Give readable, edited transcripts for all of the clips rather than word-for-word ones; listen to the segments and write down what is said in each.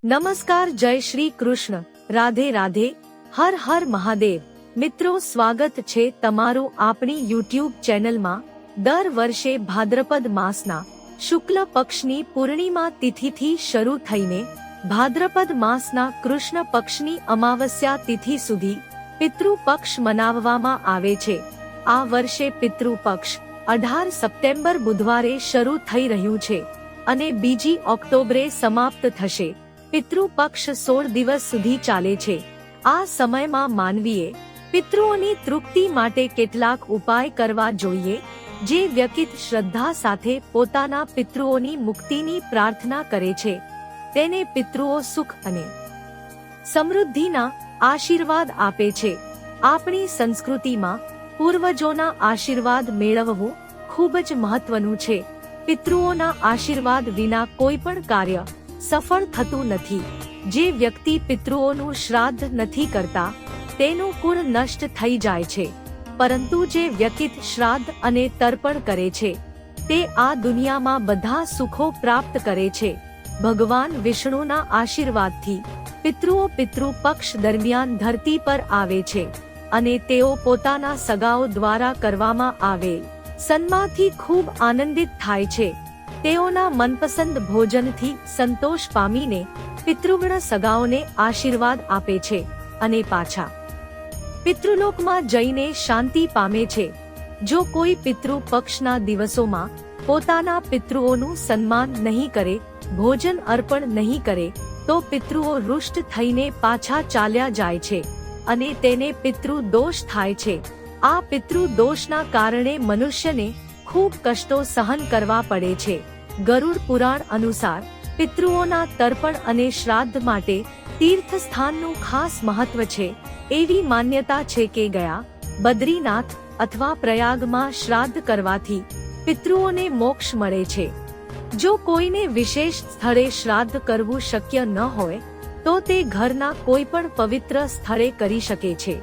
નમસ્કાર, જય શ્રી કૃષ્ણ, રાધે રાધે, હર હર મહાદેવ. મિત્રો, સ્વાગત છે તમારું આપણી યુટ્યુબ ચેનલમાં. દર વર્ષે ભાદ્રપદ માસના શુક્લ પક્ષની પૂર્ણિમા તિથિથી શરૂ થઈને ભાદ્રપદ માસના કૃષ્ણ પક્ષની અમાવસ્યા તિથિ સુધી પિતૃ પક્ષ મનાવવામાં આવે છે. આ વર્ષે પિતૃ પક્ષ 18 સપ્ટેમ્બર બુધવારે શરૂ થઈ રહ્યું છે અને 2 ઓક્ટોબરે સમાપ્ત થશે. પિતૃ પક્ષ 16 દિવસ સુધી ચાલે છે. આ સમયમાં માનવીએ પિતૃઓની તૃપ્તિ માટે કેટલાક ઉપાય કરવા જોઈએ. જે વ્યક્તિ શ્રદ્ધા સાથે પોતાના પિતૃઓની મુક્તિની પ્રાર્થના કરે છે તેને પિતૃઓ સુખ અને સમૃદ્ધિના આશીર્વાદ આપે છે. આપણી સંસ્કૃતિમાં પૂર્વજોના આશીર્વાદ મેળવવું ખૂબ જ મહત્વનું છે. પિતૃઓના આશીર્વાદ વિના કોઈ પણ કાર્ય સફળ થતું નથી. જે વ્યક્તિ પિતૃઓનું શ્રાદ્ધ નથી કરતા તેનું કુળ નષ્ટ થઈ જાય છે, પરંતુ જે વ્યક્તિ શ્રાદ્ધ અને તર્પણ કરે છે તે આ દુનિયામાં બધા સુખો પ્રાપ્ત કરે છે. ભગવાન વિષ્ણુના આશીર્વાદથી પિતૃઓ પિતૃ પક્ષ દરમિયાન ધરતી પર આવે છે અને તેઓ પોતાના સગાઓ દ્વારા કરવામાં આવેલ સન્માનથી ખૂબ આનંદિત થાય છે. તેઓના મનપસંદ ભોજનથી સંતોષ પામીને પિતૃગણ સગાઓને આશીર્વાદ આપે છે અને પાછા પિતૃલોકમાં જઈને શાંતિ પામે છે. જો કોઈ પિતૃ પક્ષના દિવસોમાં પોતાના પિતૃઓનું સન્માન નહીં કરે, ભોજન અર્પણ નહીં કરે, તો પિતૃઓ રૂષ્ટ થઈને પાછા ચાલ્યા જાય છે અને તેને પિતૃ દોષ થાય છે. આ પિતૃ દોષના કારણે મનુષ્યને ખૂબ કષ્ટો સહન કરવા પડે છે. ગરુડ પુરાણ અનુસાર પિતૃઓના તર્પણ અને શ્રાદ્ધ માટે તીર્થ સ્થાનનું ખાસ મહત્વ છે. એવી માન્યતા છે કે ગયા બદ્રીનાથ અથવા પ્રયાગમાં શ્રાદ્ધ કરવાથી પિતૃઓને મોક્ષ મળે છે. જો કોઈને વિશેષ સ્થળે શ્રાદ્ધ કરવું શક્ય ન હોય તો તે ઘરના કોઈ પણ પવિત્ર સ્થળે કરી શકે છે.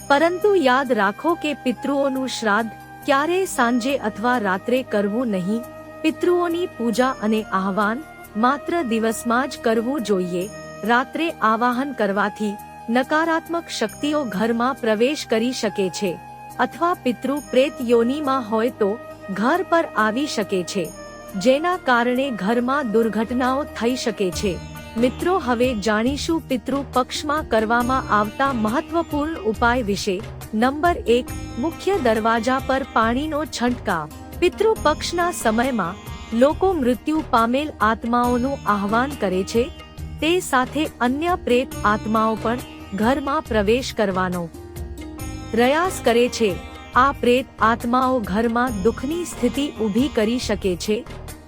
પરંતુ યાદ રાખો કે પિતૃઓનું શ્રાદ્ધ ક્યારેય સાંજે અથવા રાત્રે કરવું નહીં. પિતૃઓની પૂજા અને આહવાન માત્ર દિવસમાં જ કરવું જોઈએ. રાત્રે આવાહન કરવાથી નકારાત્મક શક્તિઓ ઘરમાં પ્રવેશ કરી શકે છે અથવા પિતૃ પ્રેત યોનિમાં હોય તો ઘર પર આવી શકે છે, જેના કારણે ઘરમાં દુર્ઘટનાઓ થઈ શકે છે. મિત્રો, હવે જાણીશું પિતૃ પક્ષમાં કરવામાં આવતા મહત્વપૂર્ણ ઉપાય વિશે. નંબર 1, મુખ્ય દરવાજા પર પાણીનો છંટકાવ. પિતૃ પક્ષના સમયમાં લોકો મૃત્યુ પામેલ આત્માઓનું આહવાન કરે છે. તે સાથે અન્ય પ્રેત આત્માઓ પણ ઘરમાં પ્રવેશ કરવાનો પ્રયાસ કરે છે. આ પ્રેત આત્માઓ ઘરમાં દુઃખની સ્થિતિ ઊભી કરી શકે છે.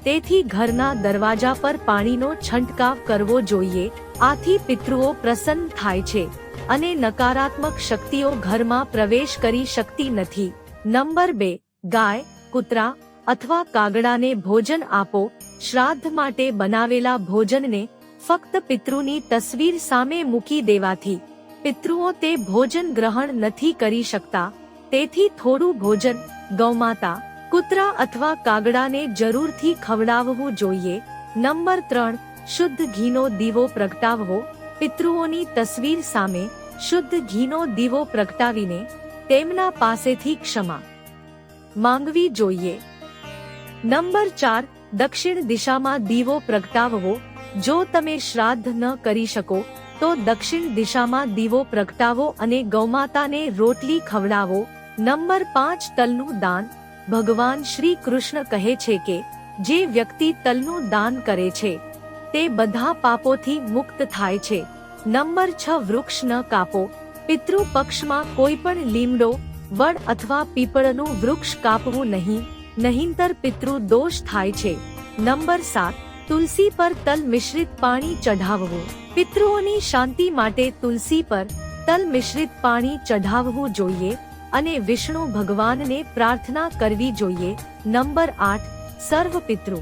તેથી ઘરના દરવાજા પર પાણીનો છંટકાવ કરવો જોઈએ. આથી પિતૃઓ પ્રસન્ન થાય છે અને નકારાત્મક શક્તિઓ ઘરમાં પ્રવેશ કરી શકતી નથી. નંબર 2, ગાય, કૂતરા અથવા કાગડાને ભોજન આપો. શ્રાદ્ધ માટે બનાવેલા ભોજનને ફક્ત પિતૃની તસવીર સામે મૂકી દેવાથી પિતૃઓ તે ભોજન ગ્રહણ નથી કરી શકતા. તેથી થોડું ભોજન ગૌમાતા, કૂતરા અથવા કાગડાને જરૂરથી ખવડાવવું જોઈએ. નંબર 3, શુદ્ધ ઘીનો દીવો પ્રગટાવવો. પિતૃઓની તસવીર સામે શુદ્ધ ઘીનો દીવો પ્રગટાવીને તેમના પાસેથી ક્ષમા માંગવી જોઈએ. નંબર 4, દક્ષિણ દિશામાં દીવો પ્રગટાવવો. જો તમે શ્રાદ્ધ ન કરી શકો તો દક્ષિણ દિશામાં દીવો પ્રગટાવો અને ગૌમાતાને રોટલી ખવડાવો. નંબર 5, તલનું દાન. ભગવાન શ્રી કૃષ્ણ કહે છે કે જે વ્યક્તિ તલનું દાન કરે છે તે બધા પાપોથી મુક્ત થાય છે. નંબર 6, વૃક્ષ ન કાપો. પિતૃ પક્ષમાં કોઈ પણ લીમડો, વડ અથવા પીપળનું વૃક્ષ કાપવું નહીં, નહીંતર પિતૃ દોષ થાય છે. નંબર 7, તુલસી પર તલ મિશ્રિત પાણી ચઢાવવું. પિતૃઓની શાંતિ માટે તુલસી પર તલ મિશ્રિત પાણી ચઢાવવું જોઈએ અને વિષ્ણુ ભગવાનને પ્રાર્થના કરવી જોઈએ. નંબર 8, સર્વ પિતૃ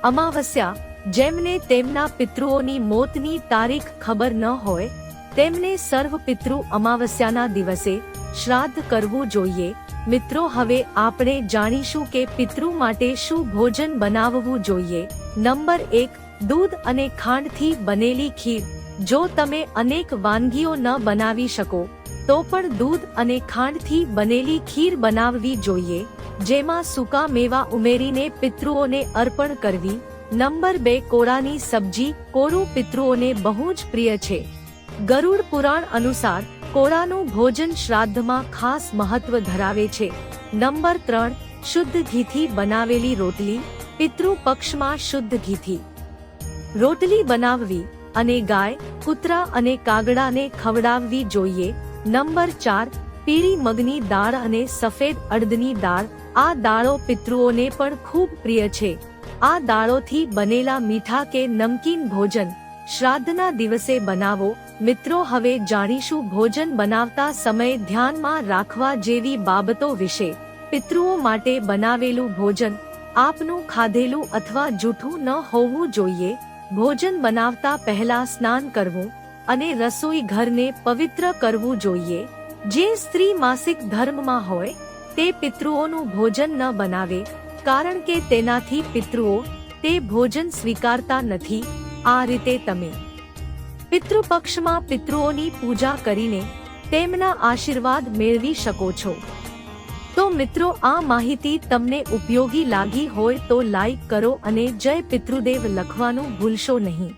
અમાવસ્યા. જેમને તેમના પિતૃઓની મોતની તારીખ ખબર ન હોય તેમને સર્વ પિતૃ અમાવસ્યાના દિવસે શ્રાદ્ધ કરવું જોઈએ. મિત્રો હવે આપણે જાણીશું કે પિતૃ માટે શું ભોજન બનાવવું જોઈએ। નંબર 1, દૂધ અને ખાંડથી બનેલી ખીર। જો તમે અનેક વાનગીઓ ન બનાવી શકો તો પણ દૂધ અને ખાંડથી બનેલી ખીર બનાવવી જોઈએ, જેમાં સૂકા મેવા ઉમેરીને પિતૃઓને અર્પણ કરવી। નંબર 2, કોળાની સબ્જી। કોળું પિતૃઓને બહુ જ પ્રિય છે। ગરુડ પુરાણ અનુસાર કોળાનું ભોજન શ્રાદ્ધમાં ખાસ મહત્વ ધરાવે છે। નંબર 3, શુદ્ધ ઘીથી બનાવેલી રોટલી। પિતૃ પક્ષમાં શુદ્ધ ઘીથી રોટલી બનાવવી અને ગાય, કૂતરા અને કાગડાને ખવડાવવી જોઈએ। નંબર 4, પીળી મગની દાળ અને સફેદ અડદની દાળ। આ દાળો પિતૃઓને પણ ખૂબ પ્રિય છે। આ દાળોથી બનેલા મીઠા કે નમકીન ભોજન શ્રાદ્ધના દિવસે બનાવો। મિત્રો હવે જાણીશું ભોજન બનાવતા સમયે ધ્યાનમાં રાખવા જેવી બાબતો વિશે। પિતૃઓ માટે બનાવેલું ભોજન આપનું ખાધેલું અથવા જૂઠું ન હોવું જોઈએ। ભોજન બનાવતા પહેલા સ્નાન કરવું અને રસોઈ ઘરને પવિત્ર કરવું જોઈએ। જે સ્ત્રી માસિક ધર્મમાં હોય તે પિતૃઓનું ભોજન ન બનાવે, કારણ કે તેનાથી પિતૃઓ તે ભોજન સ્વીકારતા નથી। આ રીતે તમે પિતૃપક્ષમાં પિતૃઓની પૂજા કરીને તેમના આશીર્વાદ મેળવી શકો છો। તો મિત્રો, આ માહિતી તમને ઉપયોગી લાગી હોય તો લાઈક કરો અને જય પિતૃદેવ લખવાનું ભૂલશો નહીં।